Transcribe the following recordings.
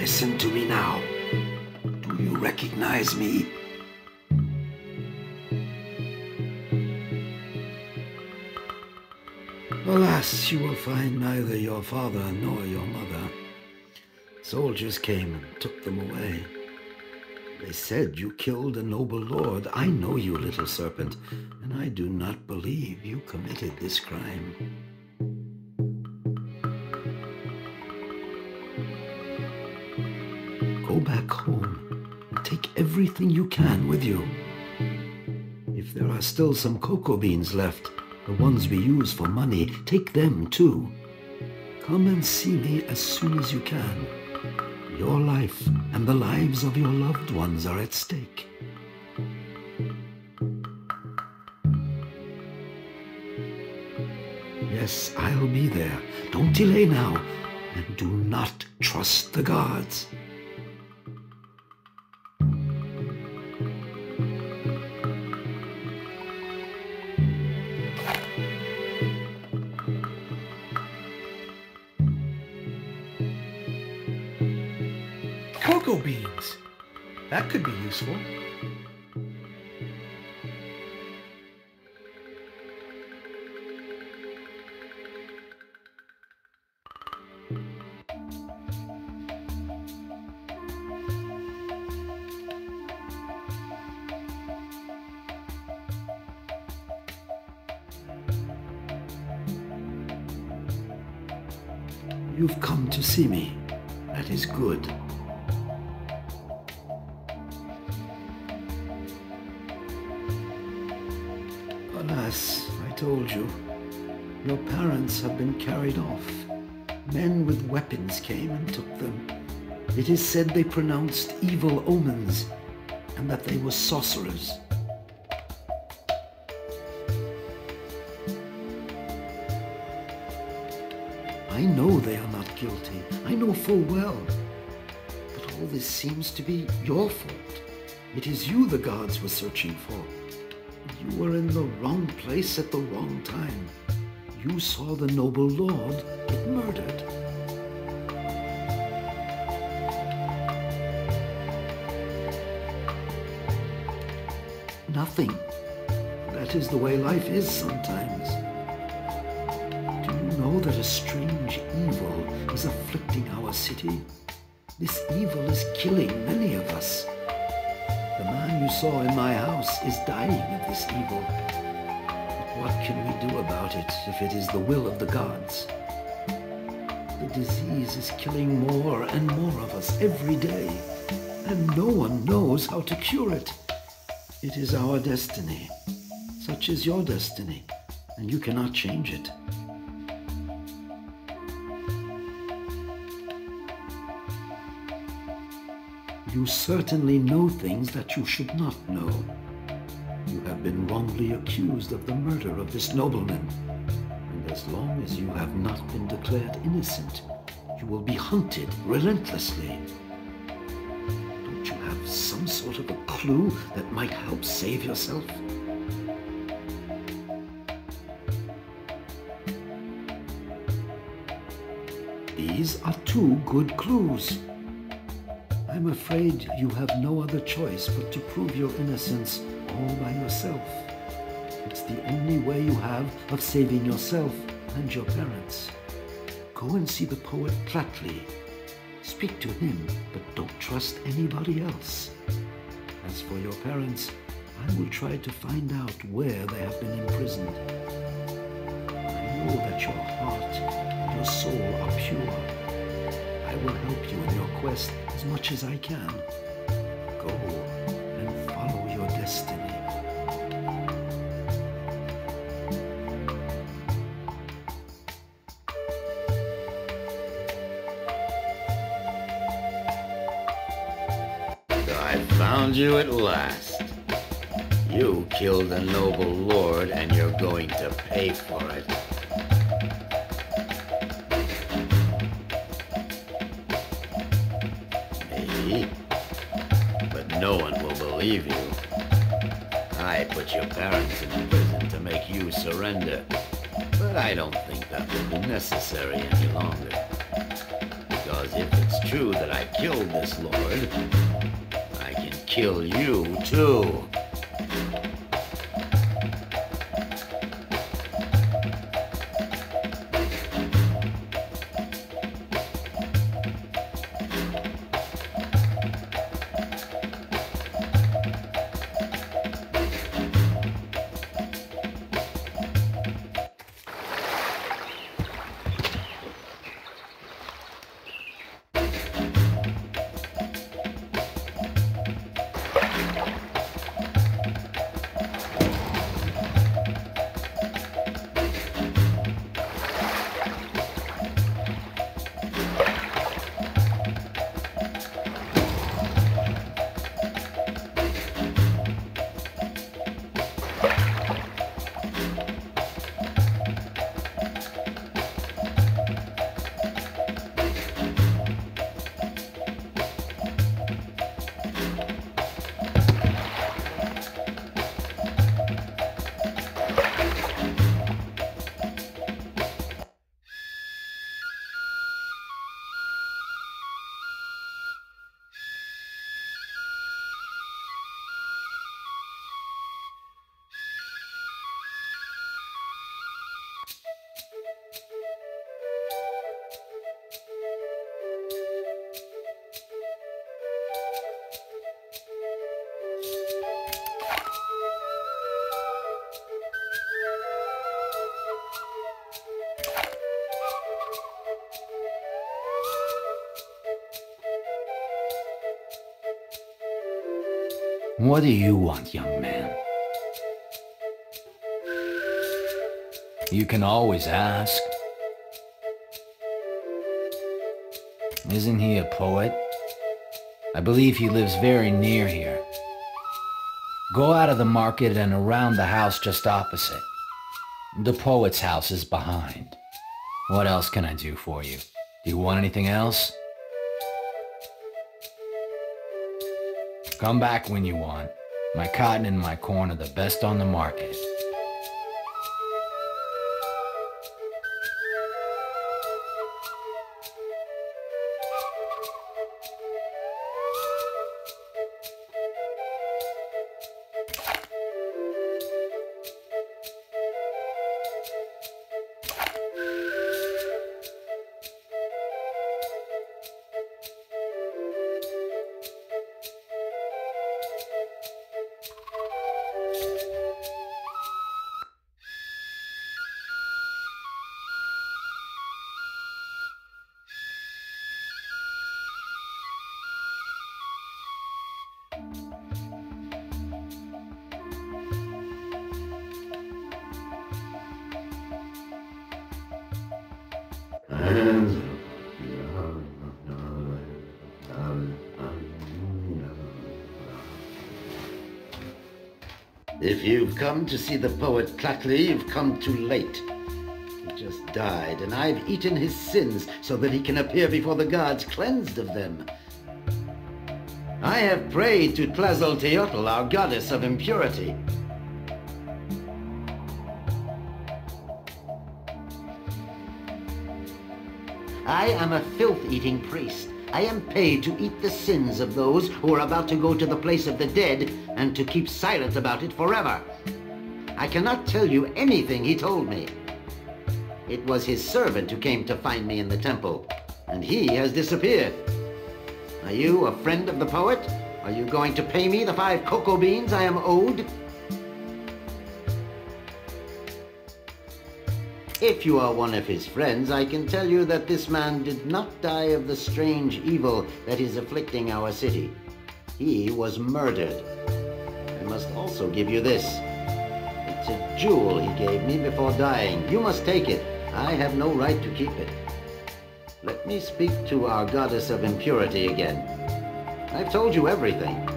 Listen to me now. Do you recognize me? Alas, you will find neither your father nor your mother. Soldiers came and took them away. They said you killed a noble lord. I know you, little serpent, and I do not believe you committed this crime. Go back home and take everything you can with you. If there are still some cocoa beans left, the ones we use for money, take them too. Come and see me as soon as you can. Your life and the lives of your loved ones are at stake. Yes, I'll be there. Don't delay now, and do not trust the gods. Cocoa beans. That could be useful. You've come to see me. That is good. Alas, I told you. Your parents have been carried off. Men with weapons came and took them. It is said they pronounced evil omens, and that they were sorcerers. I know they are not guilty. I know full well. But all this seems to be your fault. It is you the gods were searching for. You were in the wrong place at the wrong time. You saw the noble lord get murdered. Nothing. That is the way life is sometimes. Do you know that a strange evil is afflicting our city? This evil is killing many of us. The man you saw in my house is dying of this evil. But what can we do about it if it is the will of the gods? The disease is killing more and more of us every day, and no one knows how to cure it. It is our destiny. Such is your destiny, and you cannot change it. You certainly know things that you should not know. You have been wrongly accused of the murder of this nobleman, and as long as you have not been declared innocent, you will be hunted relentlessly. Don't you have some sort of a clue that might help save yourself? These are two good clues. I'm afraid you have no other choice but to prove your innocence all by yourself. It's the only way you have of saving yourself and your parents. Go and see the poet Platley. Speak to him, but don't trust anybody else. As for your parents, I will try to find out where they have been imprisoned. I know that your heart and your soul are pure. I will help you in your quest as much as I can. Go and follow your destiny. I found you at last. You killed a noble lord, and you're going to pay for it. Maybe, but no one will believe you. I put your parents in prison to make you surrender, but I don't think that will be necessary any longer. Because Because if it's true that I killed this lord, I can kill you too. What do you want, young man? You can always ask. Isn't he a poet? I believe he lives very near here. Go out of the market and around the house just opposite. The poet's house is behind. What else can I do for you? Do you want anything else? Come back when you want. My cotton and my corn are the best on the market. If you've come to see the poet Clackley, you've come too late. He just died, and I've eaten his sins so that he can appear before the gods cleansed of them. I have prayed to Tlazolteotl, our goddess of impurity. I am a filth-eating priest. I am paid to eat the sins of those who are about to go to the place of the dead and to keep silent about it forever. I cannot tell you anything he told me. It was his servant who came to find me in the temple, and he has disappeared. Are you a friend of the poet? Are you going to pay me the 5 cocoa beans I am owed? If you are one of his friends, I can tell you that this man did not die of the strange evil that is afflicting our city. He was murdered. I must also give you this. It's a jewel he gave me before dying. You must take it. I have no right to keep it. Let me speak to our goddess of impurity again. I've told you everything.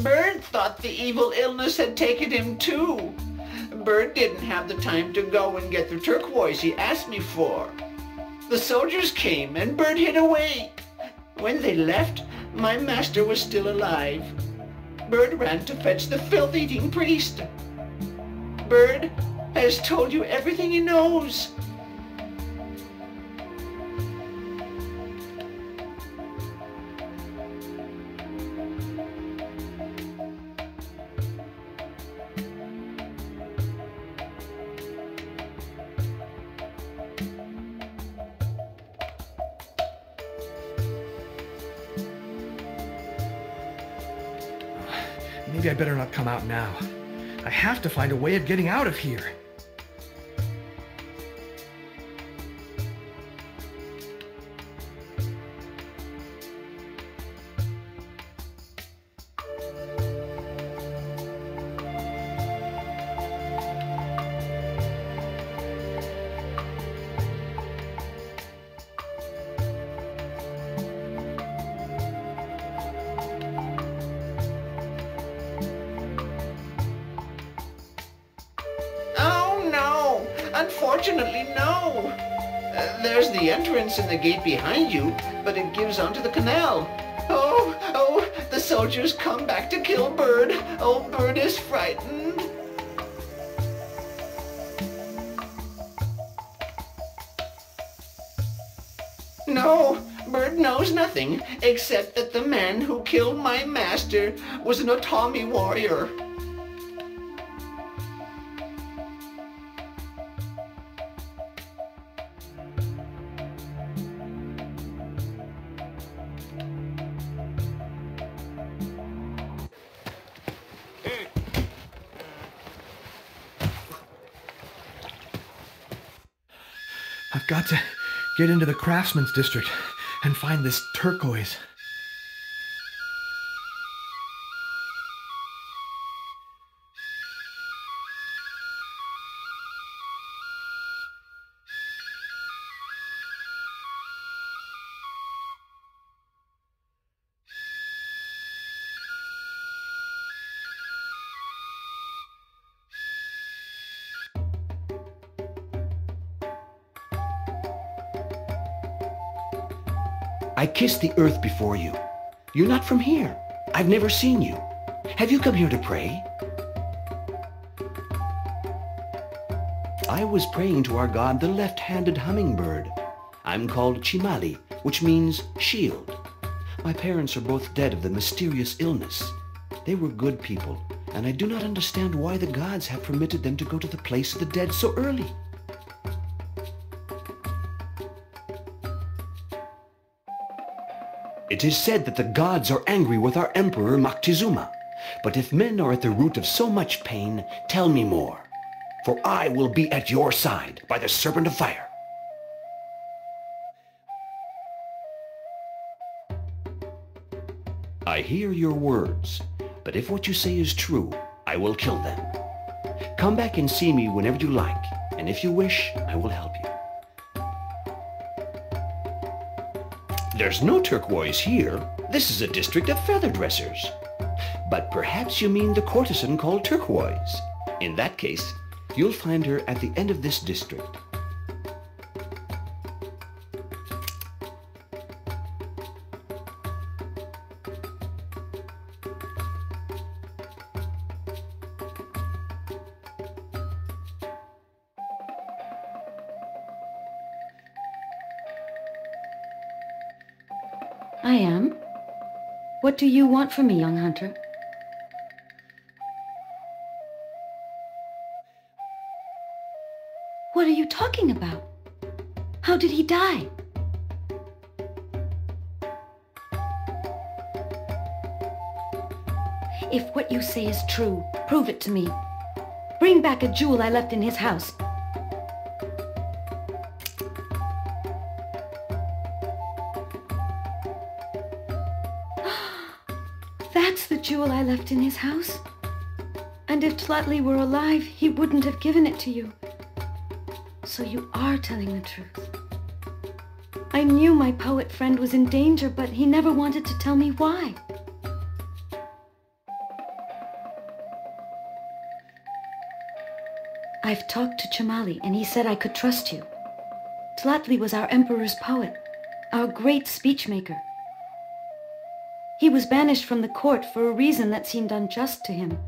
Bird thought the evil illness had taken him too. Bird didn't have the time to go and get the turquoise he asked me for. The soldiers came and Bird hid away. When they left, my master was still alive. Bird ran to fetch the filth-eating priest. Bird has told you everything he knows. Maybe I better not come out now. I have to find a way of getting out of here. Unfortunately, no. There's the entrance in the gate behind you, but it gives onto the canal. Oh, the soldiers come back to kill Bird. Oh, Bird is frightened. No, Bird knows nothing, except that the man who killed my master was an Otomi warrior. I've got to get into the craftsman's district and find this turquoise. I kiss the earth before you. You're not from here. I've never seen you. Have you come here to pray? I was praying to our god, the left-handed hummingbird. I'm called Chimali, which means shield. My parents are both dead of the mysterious illness. They were good people, and I do not understand why the gods have permitted them to go to the place of the dead so early. It is said that the gods are angry with our emperor Moctezuma. But if men are at the root of so much pain, tell me more. For I will be at your side by the serpent of fire. I hear your words, but if what you say is true, I will kill them. Come back and see me whenever you like, and if you wish, I will help you. There's no turquoise here. This is a district of feather dressers. But perhaps you mean the courtesan called Turquoise. In that case, you'll find her at the end of this district. I am. What do you want from me, young hunter? What are you talking about? How did he die? If what you say is true, prove it to me. Bring back a jewel I left in his house. That's the jewel I left in his house. And if Tlotli were alive, he wouldn't have given it to you. So you are telling the truth. I knew my poet friend was in danger, but he never wanted to tell me why. I've talked to Chimali, and he said I could trust you. Tlatli was our emperor's poet, our great speechmaker. He was banished from the court for a reason that seemed unjust to him.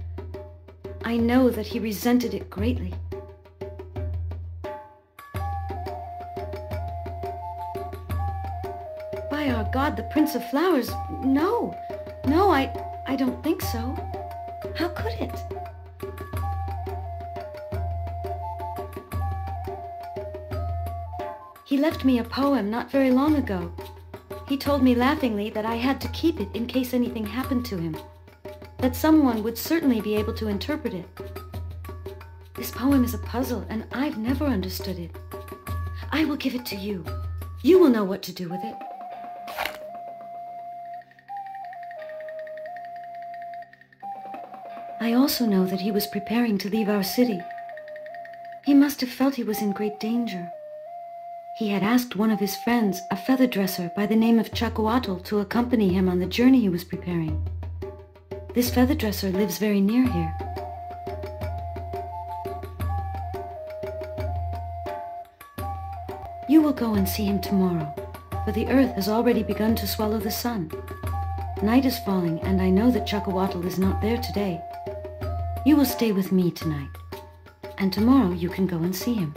I know that he resented it greatly. By our God, the Prince of Flowers, no, I don't think so. How could it? He left me a poem not very long ago. He told me laughingly that I had to keep it in case anything happened to him, that someone would certainly be able to interpret it. This poem is a puzzle, and I've never understood it. I will give it to you. You will know what to do with it. I also know that he was preparing to leave our city. He must have felt he was in great danger. He had asked one of his friends, a feather dresser by the name of Chacoatl, to accompany him on the journey he was preparing. This feather dresser lives very near here. You will go and see him tomorrow, for the earth has already begun to swallow the sun. Night is falling, and I know that Chacoatl is not there today. You will stay with me tonight, and tomorrow you can go and see him.